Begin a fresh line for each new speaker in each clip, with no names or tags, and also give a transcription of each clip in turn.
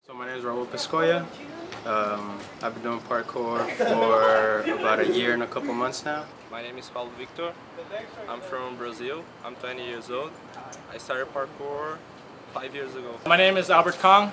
So my name is Raul. I've been doing parkour for about a year and a couple months now.
My name is Paulo. I'm from Brazil. I'm 20 years old. I started parkour 5 years ago.
My name is Albuquerque.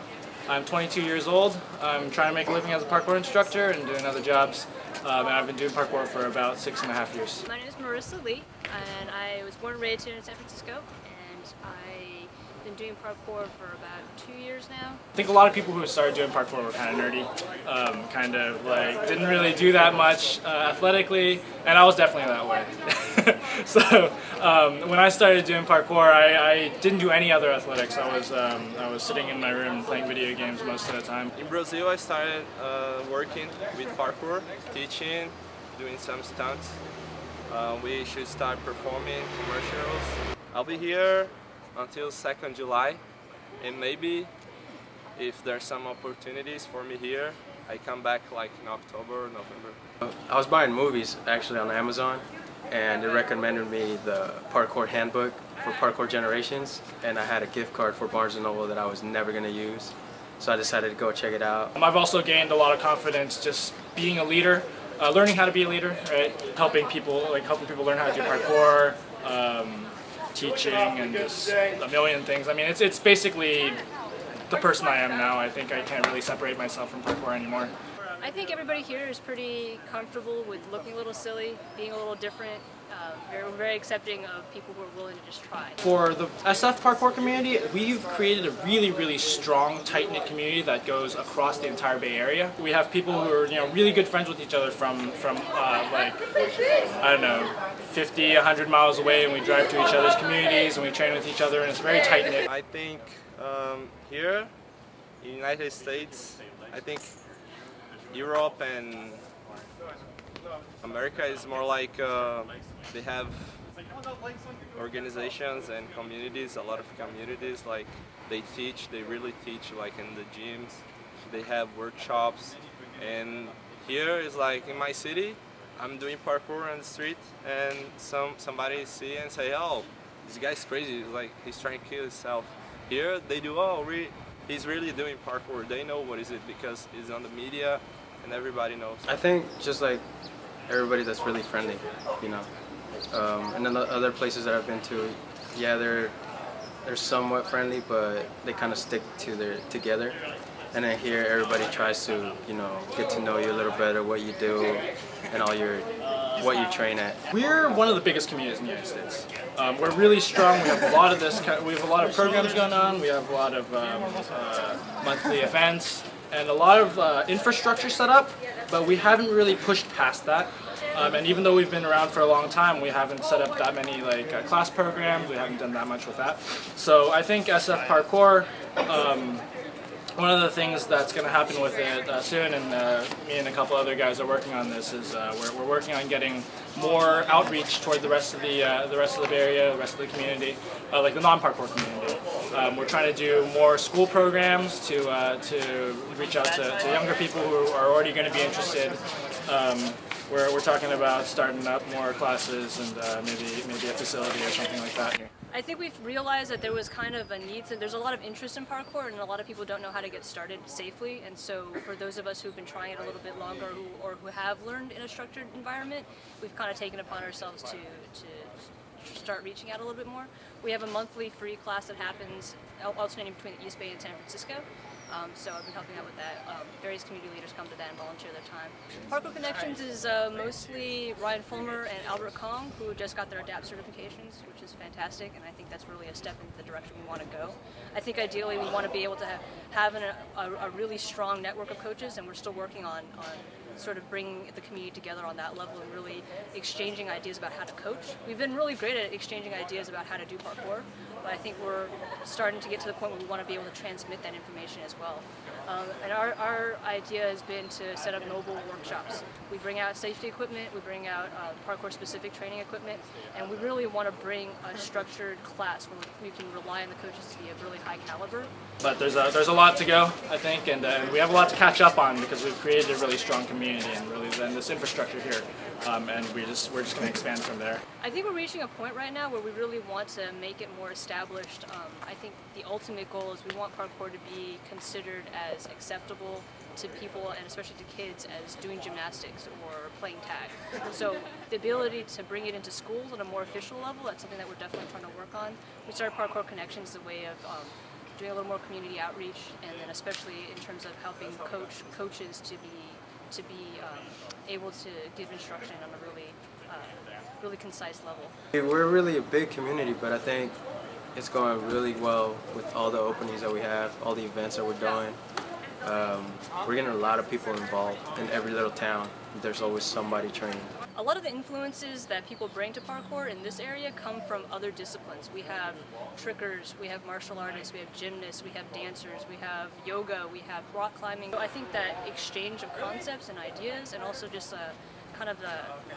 I'm 22 years old. I'm trying to make a living as a parkour instructor and doing other jobs. And I've been doing parkour for about 6.5 years.
My name is Marisa, and I was born and raised here in San Francisco, and I've been doing parkour for about 2 years now.
I think a lot of people who started doing parkour were kind of nerdy, didn't really do that much athletically, and I was definitely that way. So when I started doing parkour, I didn't do any other athletics. I was sitting in my room playing video games most of the time.
In Brazil, I started working with parkour, teaching, doing some stunts. We should start performing commercials. I'll be here until 2nd July, and maybe if there's some opportunities for me here, I come back like in October or November.
I was buying movies actually on Amazon, and it recommended me the parkour handbook for parkour generations, and I had a gift card for Barnes & Noble that I was never going to use, so I decided to go check it out.
I've also gained a lot of confidence just being a leader, learning how to be a leader, right? Helping people learn how to do parkour, teaching, and just a million things. I mean, it's basically the person I am now. I think I can't really separate myself from parkour anymore.
I think everybody here is pretty comfortable with looking a little silly, being a little different. We're very accepting of people who are willing to just try.
For the SF parkour community, we've created a really strong, tight-knit community that goes across the entire Bay Area. We have people who are really good friends with each other from 50, 100 miles away, and we drive to each other's communities and we train with each other, and it's very tight-knit.
I think here in the United States, I think Europe and America is more like they have organizations and communities, a lot of communities, like they really teach like in the gyms, they have workshops, and here is like in my city, I'm doing parkour on the street and somebody see and say, oh, this guy's crazy, like he's trying to kill himself. Here they do, he's really doing parkour, they know what is it because it's on the media and everybody knows.
I think just like everybody that's really friendly, and then the other places that I've been to, yeah, they're somewhat friendly, but they kind of stick together. And then here, everybody tries to, get to know you a little better, what you do, and what you train at.
We're one of the biggest communities in the United States. We're really strong. We have a lot of we have a lot of programs going on. We have a lot of monthly events and a lot of infrastructure set up, but we haven't really pushed past that. And even though we've been around for a long time, we haven't set up that many class programs. We haven't done that much with that. So I think SF Parkour, one of the things that's going to happen with it soon, and me and a couple other guys are working on this, is we're working on getting more outreach toward the rest of the Bay Area, the rest of the community, like the non-parkour community. We're trying to do more school programs to reach out to younger people who are already going to be interested. We're talking about starting up more classes and maybe a facility or something like that.
I think we've realized that there was kind of a need, there's a lot of interest in parkour, and a lot of people don't know how to get started safely, and so for those of us who've been trying it a little bit longer or who have learned in a structured environment, we've kind of taken upon ourselves to start reaching out a little bit more. We have a monthly free class that happens alternating between the East Bay and San Francisco. So I've been helping out with that. Various community leaders come to that and volunteer their time. Parkour Connections is mostly Ryan Fulmer and Albert Kong, who just got their ADAPT certifications, which is fantastic, and I think that's really a step into the direction we want to go. I think ideally we want to be able to have a really strong network of coaches, and we're still working on sort of bringing the community together on that level and really exchanging ideas about how to coach. We've been really great at exchanging ideas about how to do parkour, but I think we're starting to get to the point where we want to be able to transmit that information as well. And our idea has been to set up mobile workshops. We bring out safety equipment, we bring out parkour-specific training equipment, and we really want to bring a structured class where we can rely on the coaches to be of really high caliber.
But there's a lot to go, I think, and we have a lot to catch up on because we've created a really strong community and this infrastructure here. and we're just going to expand from there.
I think we're reaching a point right now where we really want to make it more established. I think the ultimate goal is we want parkour to be considered as acceptable to people, and especially to kids, as doing gymnastics or playing tag. So the ability to bring it into schools on a more official level, that's something that we're definitely trying to work on. We started Parkour Connections as a way of doing a little more community outreach, and then especially in terms of helping coaches to be able to give instruction on a really concise level.
We're really a big community, but I think it's going really well with all the openings that we have, all the events that we're doing. We're getting a lot of people involved in every little town. There's always somebody training.
A lot of the influences that people bring to parkour in this area come from other disciplines. We have trickers, we have martial artists, we have gymnasts, we have dancers, we have yoga, we have rock climbing. So I think that exchange of concepts and ideas, and also just kind of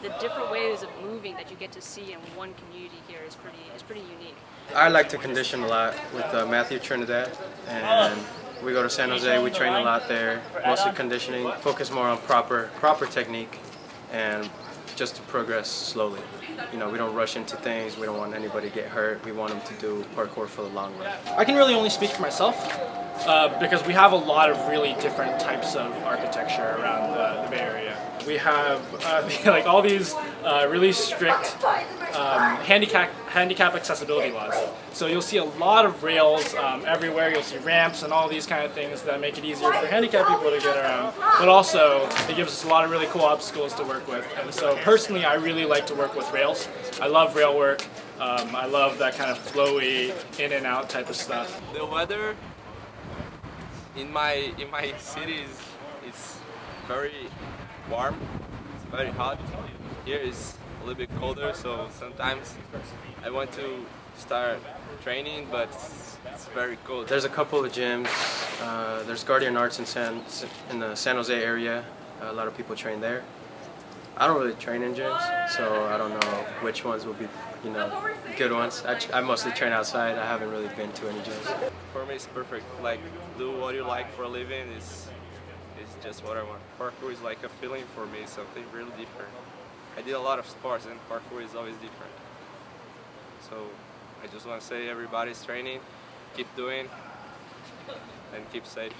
the different ways of moving that you get to see in one community here is pretty unique.
I like to condition a lot with Matthew Trinidad, and we go to San Jose. We train a lot there, mostly conditioning, focus more on proper technique, and just to progress slowly. You know, we don't rush into things. We don't want anybody to get hurt. We want them to do parkour for the long run.
I can really only speak for myself because we have a lot of really different types of architecture around the Bay Area. We have like all these really strict handicap accessibility laws. So you'll see a lot of rails everywhere. You'll see ramps and all these kind of things that make it easier for handicapped people to get around. But also, it gives us a lot of really cool obstacles to work with. And so personally, I really like to work with rails. I love rail work. I love that kind of flowy, in and out type of stuff.
The weather in my city is very warm. It's very hot. Here is a little bit colder, so sometimes I want to start training, but it's very cold.
There's a couple of gyms. There's Guardian Arts in the San Jose area. A lot of people train there. I don't really train in gyms, so I don't know which ones will be, good ones. I mostly train outside. I haven't really been to any gyms.
For me, it's perfect. Like, do what you like for a living is just what I want. Parkour is like a feeling for me, something really different. I did a lot of sports, and parkour is always different. So I just want to say everybody's training, keep doing, and keep safe.